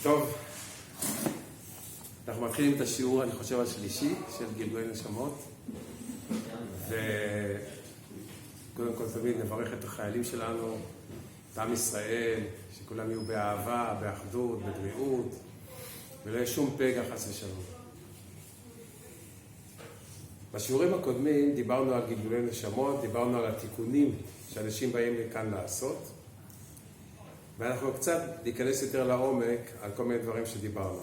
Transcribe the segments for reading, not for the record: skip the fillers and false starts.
טוב, אנחנו מתחילים את השיעור, אני חושב, השלישי של גלגולי נשמות. וקודם כל תמיד נברך את החיילים שלנו, את עם ישראל, שכולם יהיו באהבה, באחדות, בבריאות, ולא יהיה שום פגע חס ושלום. בשיעורים הקודמים דיברנו על גלגולי נשמות, דיברנו על התיקונים שאנשים באים לכאן לעשות, ואנחנו קצת להיכנס יותר לעומק על כל מיני דברים שדיברנו.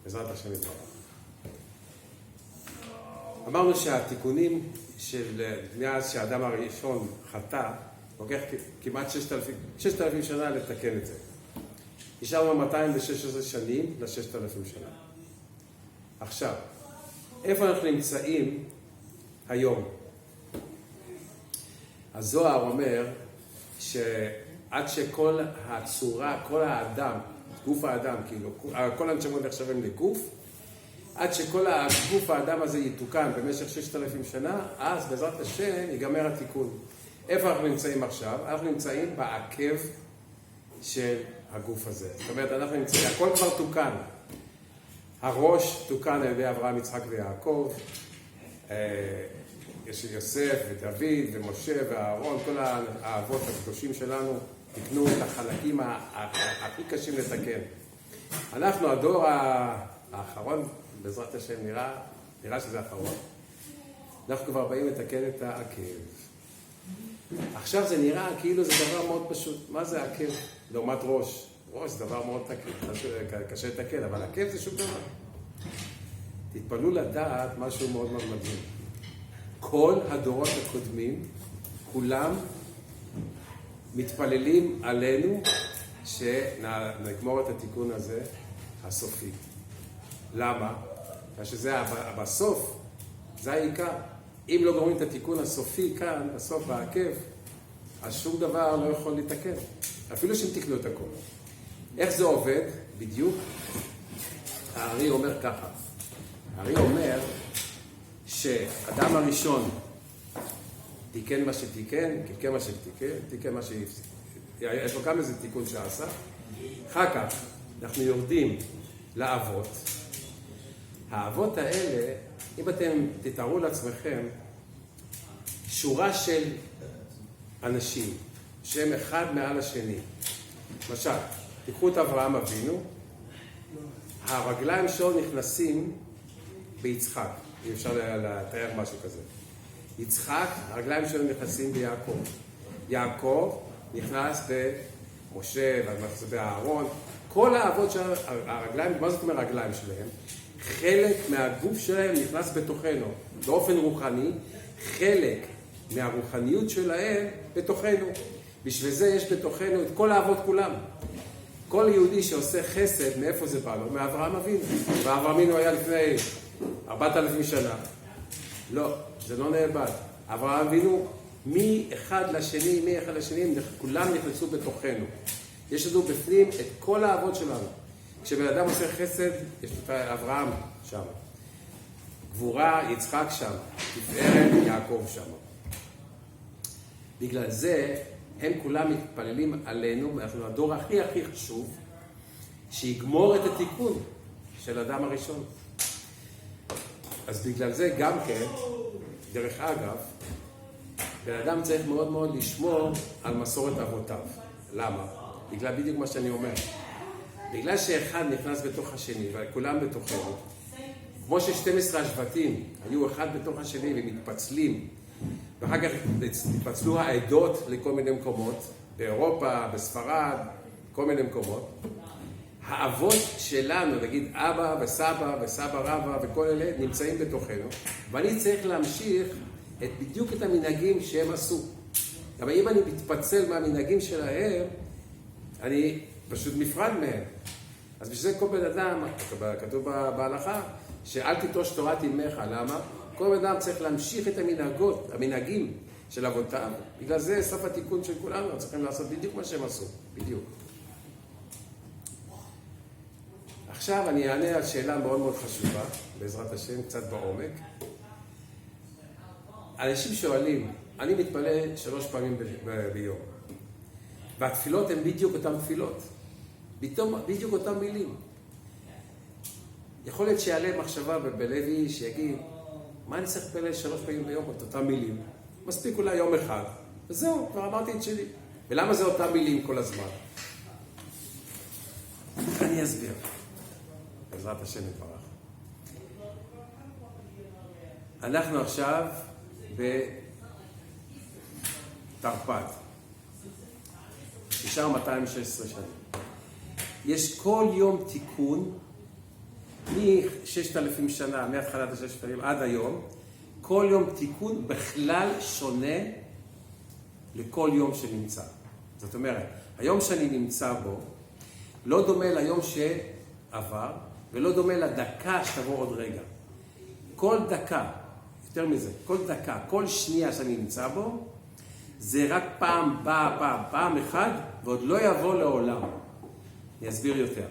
בעזרת השם יתברך. אמרנו שהתיקונים מאז שהאדם הראשון חטא, לוקח כמעט 6,000 שנה לתקן את זה. נשארנו 216 שנים ל-6,000 שנה. עכשיו, איפה אנחנו נמצאים היום? הזוהר אומר שעד שכל הצורה, כל האדם, גוף האדם, כאילו, כל הנשמות נחשבים לגוף, עד שכל גוף האדם הזה יתוקן במשך 6,000 שנה, אז בעזרת השם ייגמר התיקון. איפה אנחנו נמצאים עכשיו? אנחנו נמצאים בעקב של הגוף הזה. זאת אומרת, אנחנו נמצאים, הכל כבר תוקן. הראש תוקן על ידי אברהם, יצחק ויעקב, יש יוסף ודוד ומשה ואהרון, כל האבות הקדושים שלנו תקנו את החלקים הכי קשים לתקן. אנחנו, הדור האחרון, בעזרת השם נראה שזה האחרון, אנחנו כבר באים לתקן את העקב. עכשיו זה נראה כאילו זה דבר מאוד פשוט. מה זה עקב? לעומת ראש. ראש זה דבר מאוד קשה לתקן, אבל עקב זה שום דבר. תתפלאו לדעת משהו מאוד מאוד מדהים. כל הדורות הקודמים, כולם מתפללים עלינו שנגמור את התיקון הזה הסופי. למה? שזה בסוף, זה העיקר. אם לא גורמים את התיקון הסופי כאן, בסוף בעקב, אז שום דבר לא יכול לתקן. אפילו שהם תקנו את הכל. איך זה עובד? בדיוק. הארי אומר ככה. הארי אומר שאדם הראשון תיקן מה שתיקן, קלקל מה שתיקן, תיקן מה שהפסיק. יש לו כמה איזה תיקון שעשה. אחר כך אנחנו יורדים לאבות. האבות האלה, אם אתם תתארו לעצמכם, שורה של אנשים, שהם אחד מעל השני. למשל, תיקחו את אברהם אבינו, הרגליים שלו נכנסים ביצחק. אי אפשר לתאר משהו כזה. יצחק, הרגליים שלו נכנסים ביעקב. יעקב נכנס במשה, באהרון. כל האבות של הרגליים, מה זאת אומרת הרגליים שלהם? חלק מהגוף שלהם נכנס בתוכנו. באופן רוחני, חלק מהרוחניות שלהם בתוכנו. בשביל זה יש בתוכנו את כל האבות כולם. כל יהודי שעושה חסד, מאיפה זה בא לו? מאברהם אבינו. ואברהם אבינו היה לפני 4,000 שנה. לא, זה לא נאבד. אברהם אבינו, מאחד לשני, כולם נכנסו בתוכנו. יש לנו בפנים את כל האבות שלנו. כשבן אדם עושה חסד, יש את אברהם שם. גבורה, יצחק שם. תפארת, יעקב שם. בגלל זה, הם כולם מתפללים עלינו, אנחנו הדור הכי חשוב, שיגמור את התיקון של האדם הראשון. אז בגלל זה גם כן, דרך אגב, בן אדם צריך מאוד מאוד לשמור על מסורת אבותיו. למה? בגלל בדיוק מה שאני אומר. בגלל שאחד נכנס בתוך השני, וכולם בתוכנו, כמו ש12 השבטים היו אחד בתוך השני ומתפצלים, ואחר כך התפצלו העדות לכל מיני מקומות, באירופה, בספרד, כל מיני מקומות. האבות שלנו, נגיד אבא וסבא וסבא רבא וכל אלה, נמצאים בתוכנו, ואני צריך להמשיך בדיוק את המנהגים שהם עשו. אבל אם אני מתפצל מהמנהגים שלהם, אני פשוט נפרד מהם. אז בשביל זה כל בן אדם, כתוב בהלכה, שאל תיטוש תורת אמך. למה? כל בן אדם צריך להמשיך את המנהגים של אבותיו. בגלל זה סוף התיקון של כולנו, צריכים לעשות בדיוק מה שהם עשו. בדיוק. עכשיו אני אענה על שאלה מאוד מאוד חשובה, בעזרת השם, קצת בעומק. אנשים שואלים, אני מתפלל 3 פעמים ביום, והתפילות הן בדיוק אותן תפילות. בדיוק אותם מילים. יכול להיות שיעלה מחשבה בלוי שיגיד, מה אני צריך להתפלל 3 פעמים ביום את אותם מילים? מספיק אולי יום אחד, וזהו, כבר אמרתי את שלי. ולמה זה אותם מילים כל הזמן? אני אסביר. בעזרת השם יתברך. אנחנו עכשיו בתרפ"ד. נשאר 216 שנים. יש כל יום תיקון, מ-6,000 שנה, מהתחלת ה-6,000 עד היום, כל יום תיקון בכלל שונה לכל יום שנמצא. זאת אומרת, היום שאני נמצא בו, לא דומה ליום שעבר, ולא דומה לדקה שתבוא עוד רגע. כל דקה, יותר מזה, כל דקה, כל שנייה שאני נמצא בו, זה רק פעם אחד, ועוד לא יבוא לעולם. אני אסביר יותר.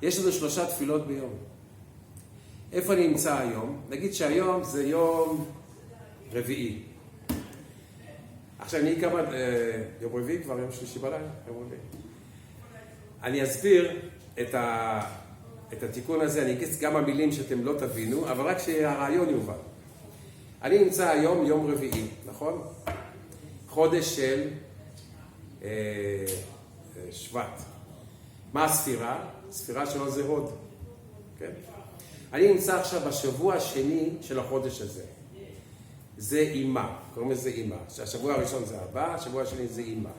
יש לנו 3 תפילות ביום. איפה אני נמצא היום? נגיד שהיום זה יום רביעי. עכשיו אני כמה, יום רביעי כבר, יום שלישי בלילה, יום רביעי. אני אסביר את התיקון הזה, אני אגיד כמה מילים שאתם לא תבינו, אבל רק שהרעיון יובן. אני נמצא היום יום רביעי, נכון? חודש של שבט. מה הספירה? הספירה שלו זה הוד. כן? אני נמצא עכשיו בשבוע השני של החודש הזה. זה אימה, קוראים לזה אימה. השבוע הראשון זה הבא, השבוע השני זה אימה.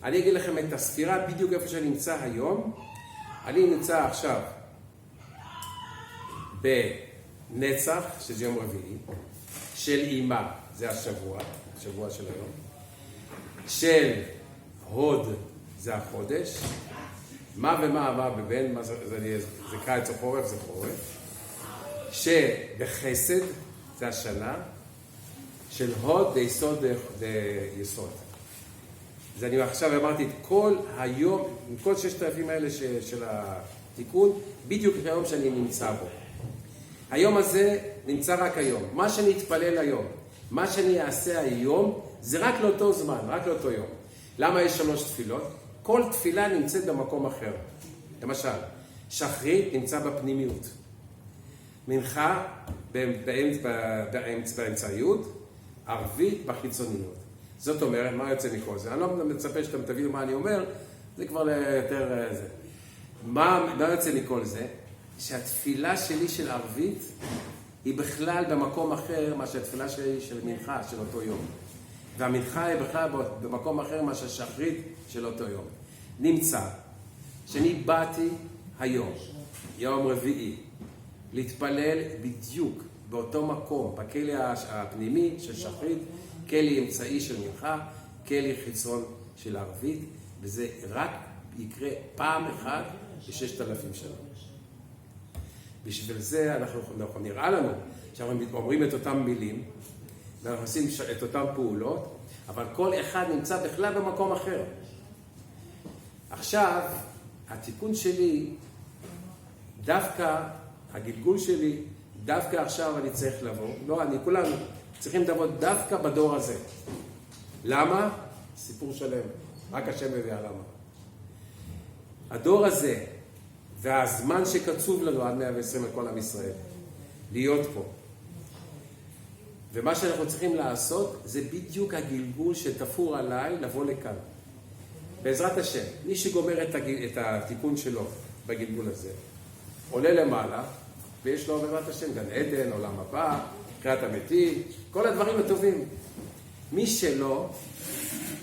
אני אגיד לכם את הספירה בדיוק איפה שאני נמצא היום. אני נמצא עכשיו בנצח, שזה יום רביעי, של אימה, זה השבוע של היום, של הוד, זה החודש, מה ומה בבין, זה קיץ או חורף, זה חורף, שבחסד, זה השנה, של הוד, זה יסוד, זה יסוד. אז אני עכשיו אמרתי את כל היום, עם כל 6,000 האלה של התיקון, בדיוק היום שאני נמצא בו. היום הזה נמצא רק היום. מה שאני אתפלל היום, מה שאני אעשה היום, זה רק לאותו זמן, רק לאותו יום. למה יש 3 תפילות? כל תפילה נמצאת במקום אחר. למשל, שחרית נמצא בפנימיות. מנחה באמצעיות, ערבית בחיצוניות. זאת אומרת, מה יוצא מכל זה? אני לא מצפה שאתם תבינו מה אני אומר, זה כבר יותר זה. מה יוצא מכל זה? שהתפילה שלי של ערבית היא בכלל במקום אחר מה שהתפילה שלי של מנחה של אותו יום. והמנחה היא בכלל במקום אחר מה שהשחרית של אותו יום. נמצא שאני באתי היום, יום רביעי, להתפלל בדיוק באותו מקום, בכלי הפנימי של שחרית, כלי אמצעי של מנחה, כלי חיצון של ערבית, וזה רק יקרה פעם אחת ב6,000 שנה. בשביל זה אנחנו נראה לנו שאנחנו אומרים את אותם מילים, ואנחנו עושים את אותם פעולות, אבל כל אחד נמצא בכלל במקום אחר. עכשיו, התיקון שלי, דווקא, הגלגול שלי, דווקא עכשיו אני צריך לבוא, לא אני, כולנו צריכים לבוא דווקא בדור הזה. למה? סיפור שלם, רק השם יודע למה. הדור הזה, והזמן שקצוב לנו עד 120 לכל עם ישראל, להיות פה. ומה שאנחנו צריכים לעשות, זה בדיוק הגלגול שתפור עליי לבוא לכאן. בעזרת השם, מי שגומר את התיקון שלו בגלגול הזה, עולה למעלה, ויש לו בעזרת השם גן עדן, עולם הבא, חיית המתים, כל הדברים הטובים. מי שלא,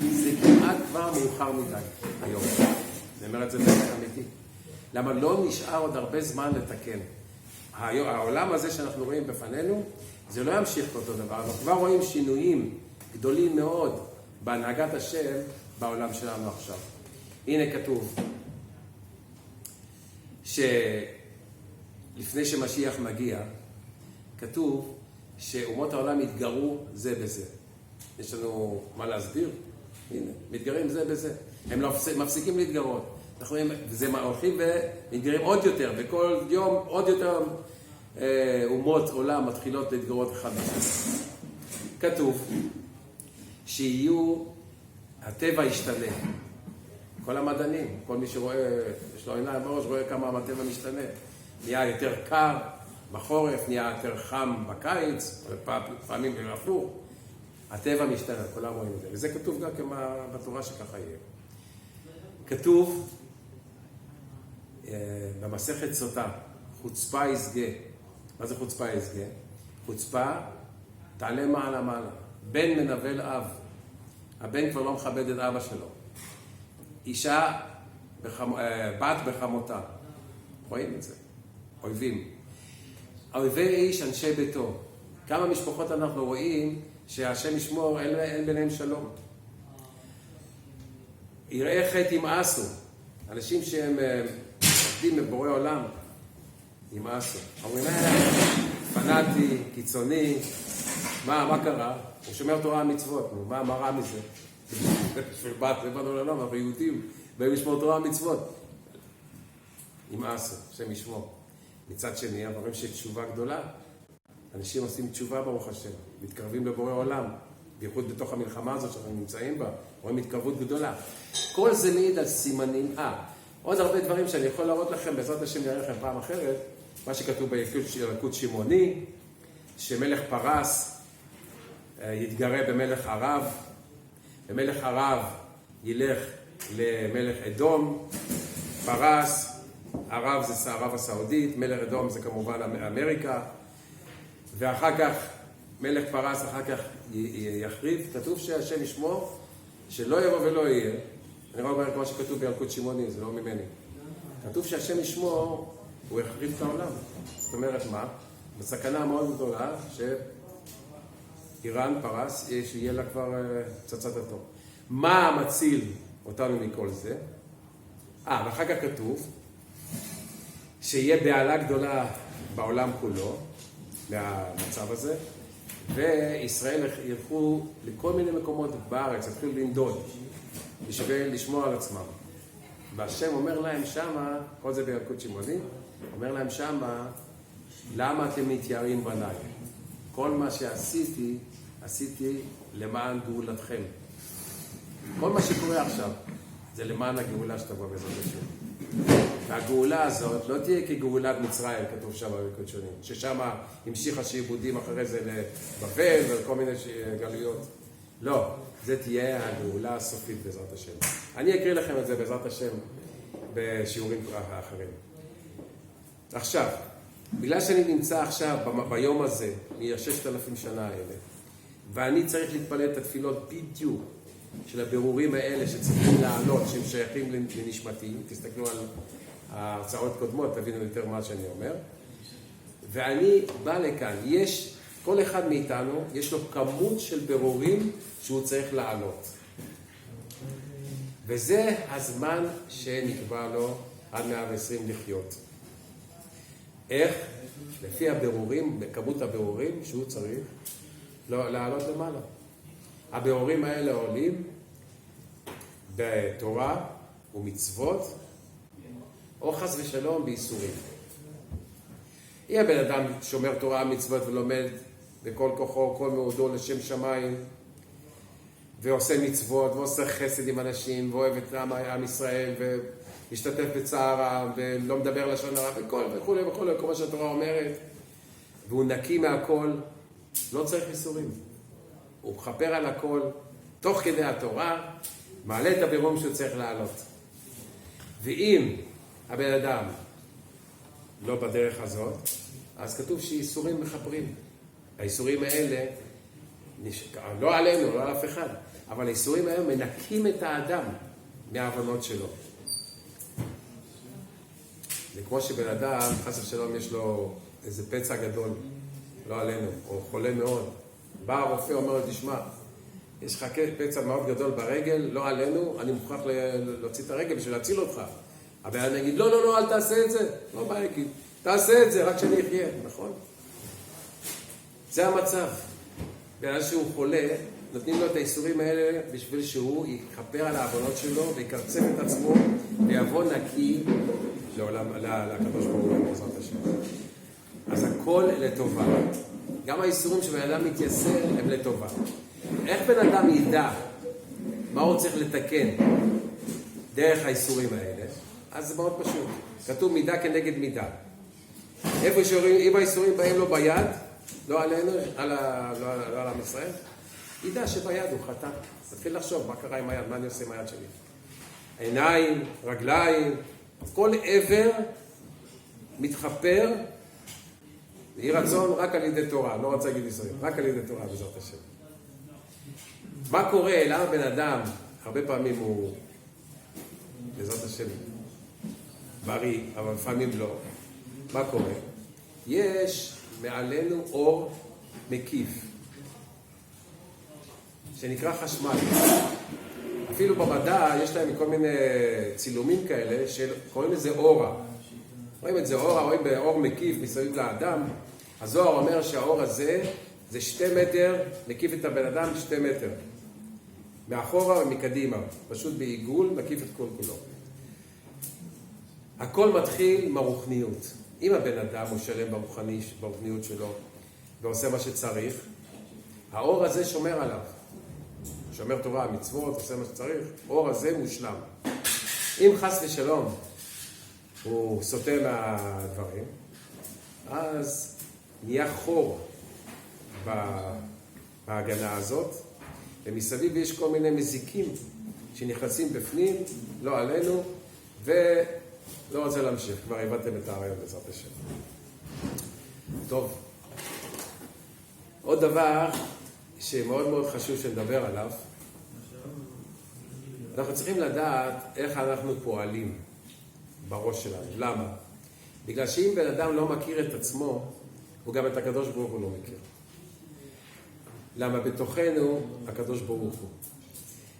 זה כמעט כבר מאוחר מדי היום. אני אומר את זה באמת אמיתי. למה לא נשאר עוד הרבה זמן לתקן? העולם הזה שאנחנו רואים בפנינו, זה לא ימשיך אותו דבר. אנחנו כבר רואים שינויים גדולים מאוד בהנהגת השם בעולם שלנו עכשיו. הנה כתוב שלפני שמשיח מגיע, כתוב שאומות העולם יתגרו זה בזה. יש לנו מה להסביר? הנה, מתגרים זה בזה. הם לא מפסיקים להתגרות. אנחנו רואים, וזה הולכים ומתגרים עוד יותר, וכל יום עוד יותר אומות עולם מתחילות להתגרות אחד בשני. כתוב שיהיו, הטבע ישתנה. כל כל המדענים, כל מי שרואה, יש לו עיניים בראש, רואה כמה הטבע משתנה. נהיה יותר קר בחורף, נהיה יותר חם בקיץ, פעמים הפוך. הטבע משתנה, כולם רואים את זה. וזה כתוב גם בתורה שככה יהיה. כתוב במסכת סוטה, חוצפה יסגה. מה זה חוצפה יסגה? חוצפה תעלה מעלה מעלה. בן מנבל אב. הבן כבר לא מכבד את אבא שלו. אישה, בת בחמותה. רואים את זה. אויבים. אויבי איש, אנשי ביתו. כמה משפחות אנחנו רואים שהשם ישמור, אין ביניהם שלום. יראה חטא ימאסו. אנשים שהם עובדים בבורא עולם, ימאסו. אומרים, פנאטי, קיצוני, מה קרה? הוא שומר תורה המצוות, מה רע מזה? בשביל באנו לעולם, אנחנו יהודים, באים לשמור תורה המצוות. ימאסו, השם ישמור. מצד שני, אמרים שתשובה גדולה. אנשים עושים תשובה ברוך השם, מתקרבים לבורא עולם, בייחוד בתוך המלחמה הזאת שאנחנו נמצאים בה, רואים התקרבות גדולה. כל זה מעיד על סימנים. עוד הרבה דברים שאני יכול להראות לכם, בעזרת השם נראה לכם פעם אחרת, מה שכתוב בילקוט שמעוני, שמלך פרס יתגרה במלך ערב, ומלך ערב ילך למלך אדום, פרס, ערב זה ערב הסעודית, מלך אדום זה כמובן אמריקה, ואחר כך מלך פרס אחר כך יחריב. כתוב שהשם ישמור שלא יבוא ולא יהיה. אני רואה כמו שכתוב בילקוט שמעוני, זה לא ממני. כתוב שהשם ישמור, הוא יחריב את העולם. זאת אומרת מה? בסכנה מאוד גדולה שאיראן, פרס, שיהיה לה כבר פצצת אטום. מה מציל אותנו מכל זה? ואחר כך כתוב שיהיה בהלה גדולה בעולם כולו, מהמצב הזה, וישראל ילכו לכל מיני מקומות בארץ, יתחילו לנדוד, בשביל לשמור על עצמם. והשם אומר להם שמה, כל זה בילקוט שמעוני, אומר להם שמה, למה אתם מתייראים בניי? כל מה שעשיתי, עשיתי למען גאולתכם. כל מה שקורה עכשיו, זה למען הגאולה שתבוא בעזרת השם. והגאולה הזאת לא תהיה כגאולת מצרים, כתוב שם בילקוט שונים, ששם המשיכה שעבודים אחרי זה לבבל ולכל מיני גלויות. לא, זה תהיה הגאולה הסופית בעזרת השם. אני אקריא לכם את זה בעזרת השם בשיעורים האחרים. עכשיו, בגלל שאני נמצא עכשיו ביום הזה, מ-6,000 שנה האלה, ואני צריך להתפלל את התפילות בדיוק של הבירורים האלה שצריכים לעלות, שהם שייכים לנשמתי, תסתכלו על ההרצאות קודמות, תבינו יותר מה שאני אומר. ואני בא לכאן, כל אחד מאיתנו, יש לו כמות של בירורים שהוא צריך לעלות. וזה הזמן שנקבע לו עד 120 לחיות. איך? לפי הבירורים, בכמות הבירורים שהוא צריך לעלות למעלה. הבירורים האלה עולים בתורה ומצוות, או חס ושלום בייסורים. יהיה בן אדם שומר תורה ומצוות ולומד בכל כוחו, כל מאודו לשם שמיים, ועושה מצוות, ועושה חסד עם אנשים, ואוהב את עם ישראל, ומשתתף בצערם, ולא מדבר לשון הרע, וכו' וכו', כל מה שהתורה אומרת, והוא נקי מהכל, לא צריך ייסורים. הוא מחפר על הכל, תוך כדי התורה, מעלה את הבירום שהוא צריך לעלות. ואם הבן אדם לא בדרך הזאת, אז כתוב שייסורים מחפרים. הייסורים האלה, לא עלינו, לא על אף אחד, אבל הייסורים האלה מנקים את האדם מההבנות שלו. זה כמו שבן אדם, חס ושלום, יש לו איזה פצע גדול, לא עלינו, או חולה מאוד. בא הרופא, אומר לו, תשמע, יש לך פצע מאוד גדול ברגל, לא עלינו, אני מוכרח להוציא את הרגל בשביל להציל אותך. הבן אדם יגיד, לא, אל תעשה את זה. לא בא להגיד, תעשה את זה, רק שאני אחיה, נכון? זה המצב. בגלל שהוא חולה, נותנים לו את האיסורים האלה בשביל שהוא יכפר על העוונות שלו ויקרצף את עצמו ויבוא נקי לקדוש ברוך הוא בעזרת השם. אז הכל לטובה. גם האיסורים שבן אדם מתייסר הם לטובה. איך בן אדם ידע מה הוא צריך לתקן דרך האיסורים האלה, אז זה מאוד פשוט. כתוב מידה כנגד מידה. איפה שאם האיסורים באים לו ביד, לא עלינו, לא על עם ישראל, ידע שביד הוא חטא. תתחיל לחשוב, מה קרה עם היד, מה אני עושה עם היד שלי? עיניים, רגליים, כל עבר מתחפר, יהי רצון רק על ידי תורה, לא רוצה להגיד איסורים, רק על ידי תורה בעזרת השם. מה קורה? למה בן אדם, הרבה פעמים הוא, בעזרת השם, בריא, אבל לפעמים לא. מה קורה? יש מעלינו אור מקיף, שנקרא חשמל. אפילו במדע יש להם כל מיני צילומים כאלה, שקוראים לזה אורה. רואים את זה אורה, רואים באור מקיף מסביב לאדם. הזוהר אומר שהאור הזה זה 2 מטר, מקיף את הבן אדם 2 מטר. מאחורה ומקדימה, פשוט בעיגול, מקיף את כל כולו. הכל מתחיל מהרוחניות. אם הבן אדם הוא שלם ברוחניות שלו ועושה מה שצריך, האור הזה שומר עליו. שומר תורה, מצוות, עושה מה שצריך, האור הזה מושלם. אם חס ושלום הוא סוטה מהדברים, אז נהיה חור בהגנה הזאת, ומסביב יש כל מיני מזיקים שנכנסים בפנים, לא עלינו, ולא רוצה להמשיך, כבר הבנתם את הרעיון בעזרת השם. טוב, עוד דבר שמאוד מאוד חשוב שנדבר עליו, אנחנו צריכים לדעת איך אנחנו פועלים בראש שלנו. למה? בגלל שאם בן אדם לא מכיר את עצמו, הוא גם את הקדוש ברוך הוא לא מכיר. למה? בתוכנו הקדוש ברוך הוא.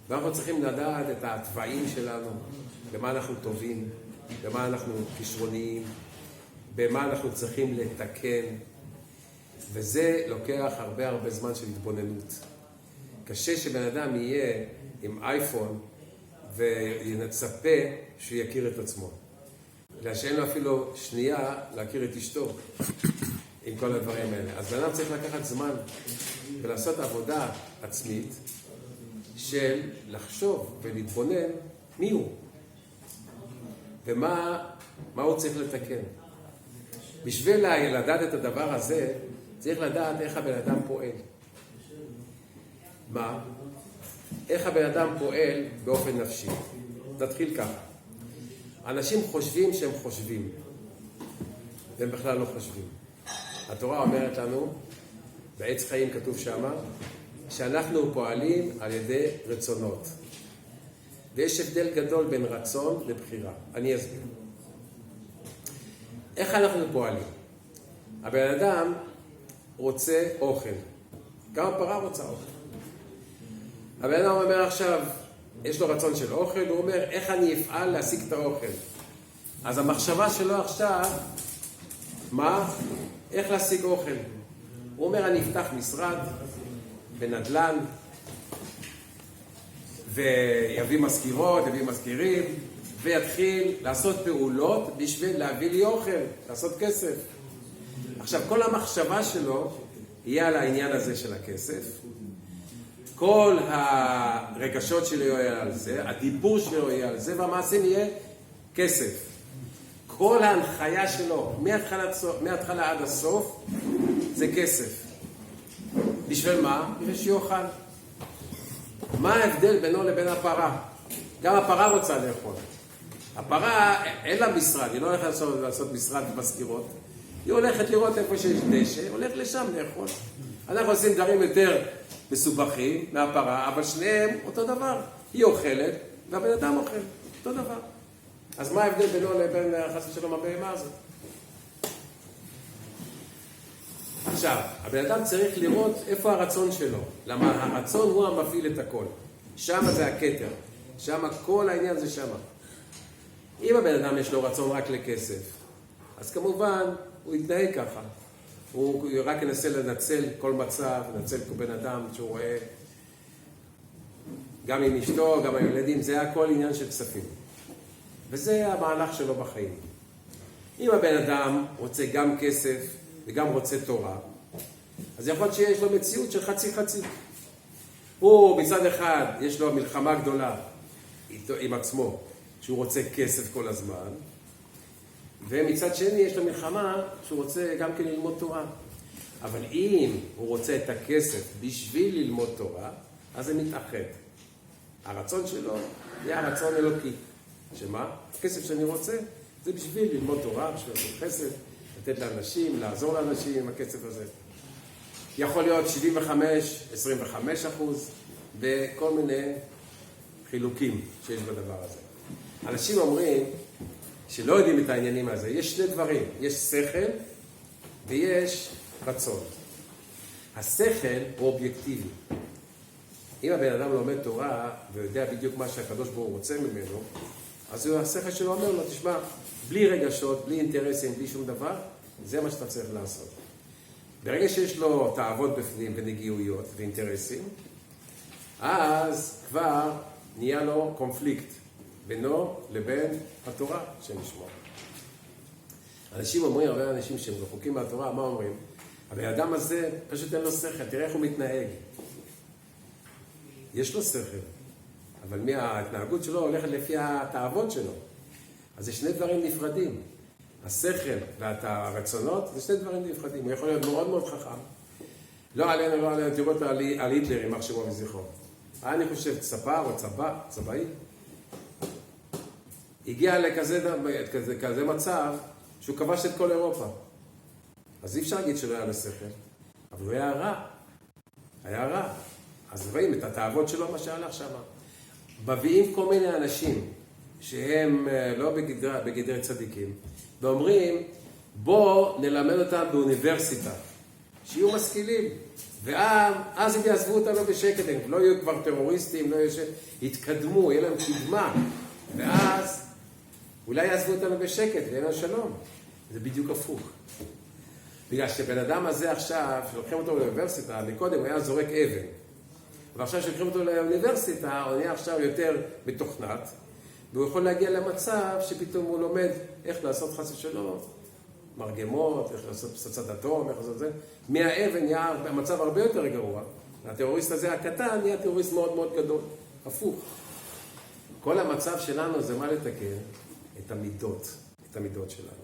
ואנחנו צריכים לדעת את הטבעים שלנו, במה אנחנו טובים, במה אנחנו כישרוניים, במה אנחנו צריכים לתקן. וזה לוקח הרבה זמן של התבוננות. קשה שבן אדם יהיה עם אייפון ונצפה שהוא יכיר את עצמו. בגלל שאין לו אפילו שנייה להכיר את אשתו עם כל הדברים האלה. אז בן אדם צריך לקחת זמן ולעשות עבודה עצמית של לחשוב ולהתבונן מי הוא ומה הוא צריך לתקן. בשביל לדעת את הדבר הזה, צריך לדעת איך הבן אדם פועל. מה? איך הבן אדם פועל באופן נפשי. נתחיל ככה. אנשים חושבים שהם חושבים, והם בכלל לא חושבים. התורה אומרת לנו, בעץ חיים כתוב שמה, שאנחנו פועלים על ידי רצונות. ויש הבדל גדול בין רצון לבחירה. אני אסביר. איך אנחנו פועלים? הבן אדם רוצה אוכל. גם הפרה רוצה אוכל. הבן אדם אומר עכשיו, יש לו רצון של אוכל, הוא אומר, איך אני אפעל להשיג את האוכל? אז המחשבה שלו עכשיו, מה? איך להשיג אוכל? הוא אומר, אני אפתח משרד בנדל"ן, ויביא מזכירות, יביא מזכירים, ויתחיל לעשות פעולות בשביל להביא לי אוכל, לעשות כסף. עכשיו, כל המחשבה שלו יהיה על העניין הזה של הכסף. כל הרגשות שלו יהיה על זה, הדיבור שלו יהיה על זה, והמעשים יהיה כסף. כל ההנחיה שלו, מההתחלה עד הסוף, זה כסף. בשביל מה? בשביל שיוכל. מה ההבדל בינו לבין הפרה? גם הפרה רוצה לאכול. הפרה אין לה משרד, היא לא הולכת לעשות משרד במזכירות. היא הולכת לראות איפה שיש דשא, הולכת לשם לאכול. אנחנו עושים דברים יותר מסובכים מהפרה, אבל שניהם אותו דבר. היא אוכלת והבן אדם אוכל, אותו דבר. אז מה ההבדל בינו לבין חס ושלום הבהמה הזאת? עכשיו, הבן אדם צריך לראות איפה הרצון שלו. למה הרצון הוא המפעיל את הכל. שם זה הכתר. שם כל העניין זה שם. אם הבן אדם יש לו רצון רק לכסף, אז כמובן הוא יתנהג ככה. הוא רק ינסה לנצל כל מצב, לנצל כל בן אדם שהוא רואה, גם עם אשתו, גם עם הילדים, זה הכל עניין של כספים. וזה המהלך שלו בחיים. אם הבן אדם רוצה גם כסף וגם רוצה תורה, אז יכול להיות שיש לו מציאות של חצי-חצי. הוא מצד אחד יש לו מלחמה גדולה עם עצמו, שהוא רוצה כסף כל הזמן, ומצד שני יש לו מלחמה שהוא רוצה גם כן ללמוד תורה. אבל אם הוא רוצה את הכסף בשביל ללמוד תורה, אז זה מתאחד. הרצון שלו יהיה הרצון אלוקי. שמה? הכסף שאני רוצה זה בשביל ללמוד תורה, בשביל לעשות חסד, לתת לאנשים, לעזור לאנשים עם הכסף הזה. יכול להיות 75-25%, וכל מיני חילוקים שיש בדבר הזה. אנשים אומרים שלא יודעים את העניינים הזה. יש שני דברים, יש שכל ויש רצון. השכל הוא אובייקטיבי. אם הבן אדם לומד תורה ויודע בדיוק מה שהקדוש ברוך הוא רוצה ממנו, אז השכל שלו אומר לו, תשמע, בלי רגשות, בלי אינטרסים, בלי שום דבר, זה מה שאתה צריך לעשות. ברגע שיש לו תאוות בפנים ונגיעויות ואינטרסים, אז כבר נהיה לו קונפליקט בינו לבין התורה שנשמע. אנשים אומרים, הרבה אנשים שהם רחוקים מהתורה, מה אומרים? הבן אדם הזה פשוט אין לו שכל, תראה איך הוא מתנהג. יש לו שכל, אבל ההתנהגות שלו הולכת לפי התאוות שלו. אז זה שני דברים נפרדים. השכל והרצונות זה שני דברים נפרדים. הוא יכול להיות מאוד מאוד חכם. לא עלינו, תראו אותו על היטלר, יימח שמו וזכרו. אני חושב צפר או צבאי. הגיע לכזה מצב שהוא כבש את כל אירופה. אז אי אפשר להגיד שלא היה לו שכל, אבל הוא היה רע. היה רע. אז רואים את התאוות שלו, מה שהלך שם. מביאים כל מיני אנשים שהם לא בגדר צדיקים, ואומרים, בוא נלמד אותם באוניברסיטה, שיהיו משכילים. ואז הם יעזבו אותנו בשקט, הם לא יהיו כבר טרוריסטים, לא יתקדמו, יהיה להם קדמה. ואז אולי יעזבו אותנו בשקט, ויהיה לנו שלום. זה בדיוק הפוך. בגלל שבן אדם הזה עכשיו, שלוקחים אותו לאוניברסיטה, מקודם הוא היה זורק אבן. ועכשיו שלוקחים אותו לאוניברסיטה, הוא נהיה עכשיו יותר מתוכנת, והוא יכול להגיע למצב שפתאום הוא לומד איך לעשות חס ושלום, מרגמות, איך לעשות פצצת אטום, איך לעשות זה. מהאבן נהיה המצב הרבה יותר גרוע. הטרוריסט הזה הקטן נהיה טרוריסט מאוד מאוד גדול. הפוך. כל המצב שלנו זה מה לתקן? את המידות שלנו.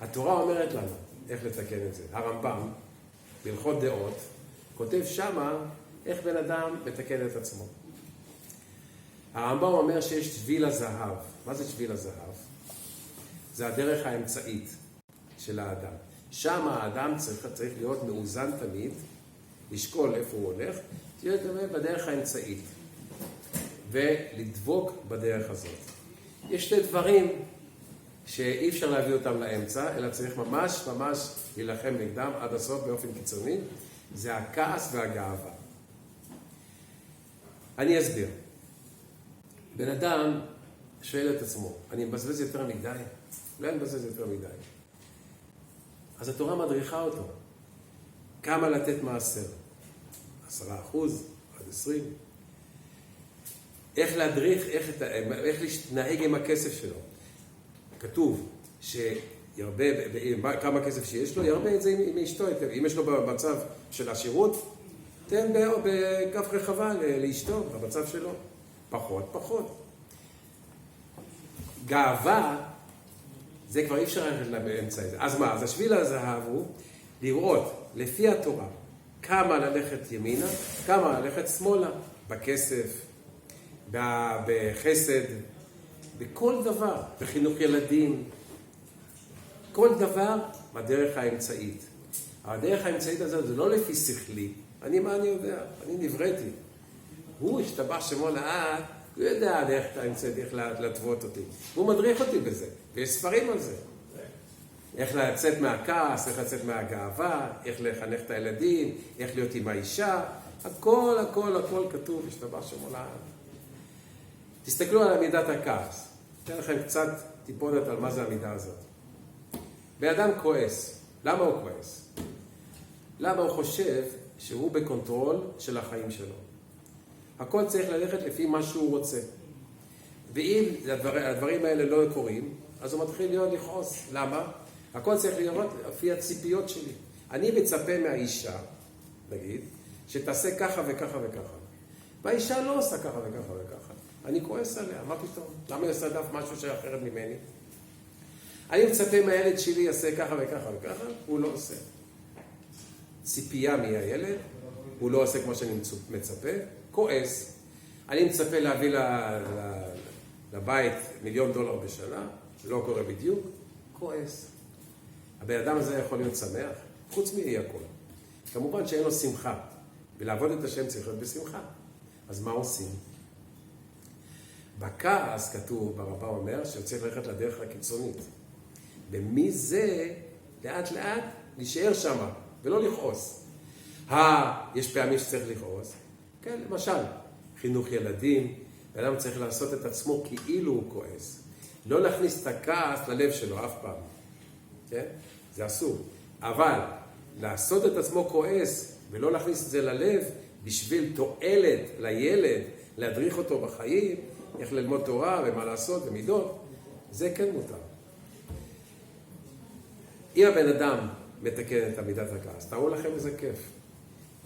התורה אומרת לנו איך לתקן את זה. הרמב"ם, בהלכות דעות, כותב שמה איך בן אדם מתקן את עצמו. הרמב"ם אומר שיש שביל הזהב. מה זה שביל הזהב? זה הדרך האמצעית של האדם. שם האדם צריך להיות מאוזן תמיד, לשקול איפה הוא הולך, תהיה תמיד בדרך האמצעית, ולדבוק בדרך הזאת. יש שני דברים שאי אפשר להביא אותם לאמצע, אלא צריך ממש להילחם נגדם עד הסוף באופן קיצוני, זה הכעס והגאווה. אני אסביר. בן אדם שואל את עצמו, אני מבזבז יותר מדי? אולי אני מבזבז יותר מדי. אז התורה מדריכה אותו. כמה לתת מעשר? 10%, עד 20. איך להדריך, איך להתנהג עם הכסף שלו. כתוב שירבה, כמה כסף שיש לו, ירבה את זה עם אשתו. אם יש לו במצב של השירות, תן בכף רחבה לאשתו, במצב שלו. פחות. גאווה, זה כבר אי אפשר ללכת באמצע הזה. אז מה? אז השביל הזהב הוא לראות לפי התורה כמה ללכת ימינה, כמה ללכת שמאלה, בכסף, בחסד, בכל דבר, בחינוך ילדים, כל דבר בדרך האמצעית. הדרך האמצעית הזאת זה לא לפי שכלי. מה אני יודע? אני נבראתי. הוא השתבח שמו לעד, הוא יודע דרך האמצעית, איך להתוות אותי. הוא מדריך אותי בזה, ויש ספרים על זה. איך לצאת מהכעס, איך לצאת מהגאווה, איך לחנך את הילדים, איך להיות עם האישה. הכל כתוב, השתבח שמו לעד. תסתכלו על מידת הכעס. אתן לכם קצת טיפונת על מה זה המידה הזאת. בן אדם כועס. למה הוא כועס? למה הוא חושב שהוא בקונטרול של החיים שלו. הכל צריך ללכת לפי מה שהוא רוצה. ואם הדברים האלה לא קורים, אז הוא מתחיל להיות לכעוס. למה? הכל צריך להיות לפי הציפיות שלי. אני מצפה מהאישה, נגיד, שתעשה ככה וככה וככה. והאישה לא עושה ככה וככה וככה. אני כועס עליה, מה פתאום? למה היא עושה דף משהו שאחרת ממני? אני מצפה מהילד שלי יעשה ככה וככה וככה, הוא לא עושה. ציפייה מהילד, הוא לא עושה כמו שאני מצפה, כועס. אני מצפה להביא לבית $1,000,000 בשנה, לא קורה בדיוק, כועס. הבן אדם הזה יכול להיות שמח, חוץ מאי הכל. כמובן שאין לו שמחה, ולעבוד את השם צריך להיות בשמחה. אז מה עושים? בכעס כתוב, ברמב"ם אומר, שצריך ללכת לדרך הקיצונית. ומזה, לאט לאט, להישאר שם, ולא לכעוס. יש פעמים שצריך לכעוס. כן, למשל, חינוך ילדים, ואדם צריך לעשות את עצמו כאילו הוא כועס. לא להכניס את הכעס ללב שלו אף פעם. כן? זה אסור. אבל לעשות את עצמו כועס, ולא להכניס את זה ללב, בשביל תועלת לילד, להדריך אותו בחיים, איך ללמוד תורה ומה לעשות ומידות, זה כן מותר. אם הבן אדם מתקן את מידת הכעס, תראו לכם איזה כיף.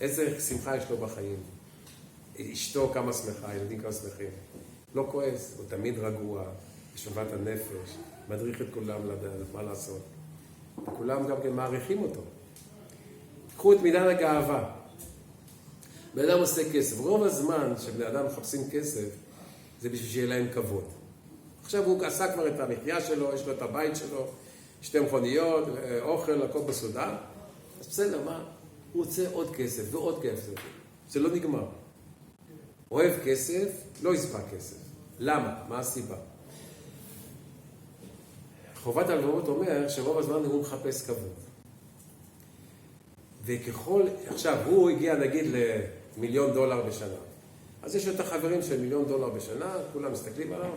איזה שמחה יש לו בחיים. אשתו כמה שמחה, ילדים כמה שמחים. לא כועס, הוא תמיד רגוע, בשלוות הנפש, מדריך את כולם לדעת מה לעשות. וכולם גם כן מעריכים אותו. קחו את מידת הגאווה. בן אדם עושה כסף. רוב הזמן שבני אדם מחפשים כסף, זה בשביל שיהיה להם כבוד. עכשיו הוא עשה כבר את המחיה שלו, יש לו את הבית שלו, 2 מכוניות, אוכל, הכל בסודר. אז בסדר, מה? הוא רוצה עוד כסף ועוד כסף. זה לא נגמר. אוהב כסף, לא יספק כסף. למה? מה הסיבה? חובת הלוואות אומר שרוב הזמן הוא מחפש כבוד. וככל, עכשיו הוא הגיע נגיד $1,000,000 בשנה. אז יש לו את החברים של $1,000,000 בשנה, כולם מסתכלים עליו,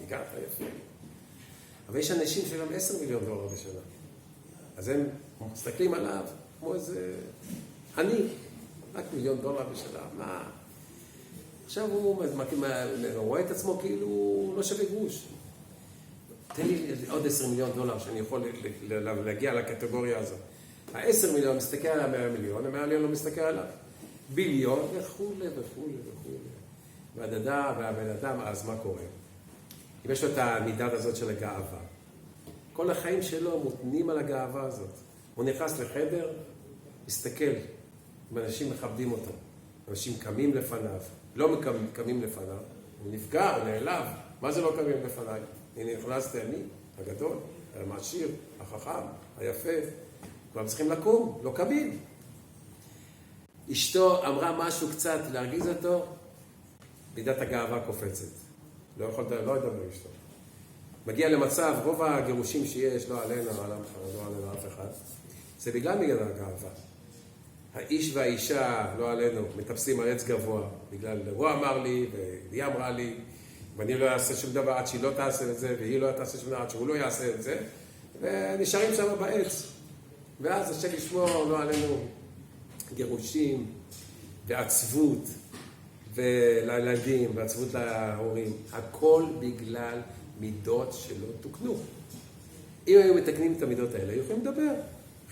הגעת יפה. אבל יש אנשים שלהם $10,000,000 בשנה. אז הם מסתכלים עליו כמו איזה אני, רק $1,000,000 בשנה, מה? עכשיו הוא רואה את עצמו כאילו הוא לא שווה גרוש. תן לי עוד $10,000,000 שאני יכול להגיע לקטגוריה הזאת. ה$10,000,000 מסתכל על ה$100,000,000, ה$100,000,000 לא מסתכל עליו. ביליון וכו' וכו'. והבן אדם, אז מה קורה? אם יש לו את המידת הזאת של הגאווה, כל החיים שלו מותנים על הגאווה הזאת. הוא נכנס לחדר, מסתכל, אם אנשים מכבדים אותו, אנשים קמים לפניו, לא קמים לפניו, הוא נפגע, הוא נעלב, מה זה לא קמים לפניי? הנה נכנסתי אני, הגדול, המעשיר, החכם, היפה, כבר צריכים לקום, לא קמים. אשתו אמרה משהו קצת להרגיז אותו, מידת הגאווה קופצת. לא ידבר אשתו. מגיע למצב, רוב הגירושים שיש, לא עלינו, לא עלינו אף אחד, זה בגלל מידת הגאווה. האיש והאישה, לא עלינו, מטפסים על עץ גבוה, בגלל הוא אמר לי, והיא אמרה לי, ואני לא אעשה שום דבר עד שהיא לא תעשה את זה, והיא לא תעשה שום דבר עד שהוא לא יעשה את זה, ונשארים שם בעץ. ואז השם ישמור, לא עלינו, גירושים, ועצבות, ולילדים, ועצבות להורים. הכל בגלל מידות שלא תוקנו. אם היו מתקנים את המידות האלה, היו יכולים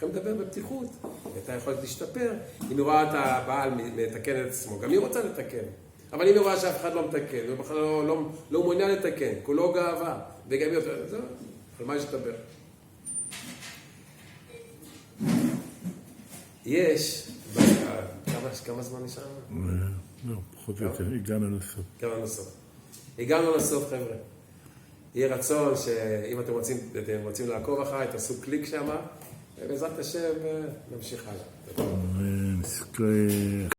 לדבר בפתיחות. הייתה יכולת להשתפר. אם היא רואה את הבעל מתקן את עצמו, גם היא רוצה לתקן. אבל אם היא רואה שאף אחד לא מתקן, הוא בכלל לא מעוניין לתקן, כולו גאווה, וגם היא יותר, זהו, על מה יש לדבר? יש, כמה זמן נשאר? לא, פחות או יותר, הגענו לסוף. הגענו לסוף, חבר'ה. יהיה רצון שאם אתם רוצים לעקוב אחריי, תעשו קליק שם, ובעזרת השם נמשיך הלאה.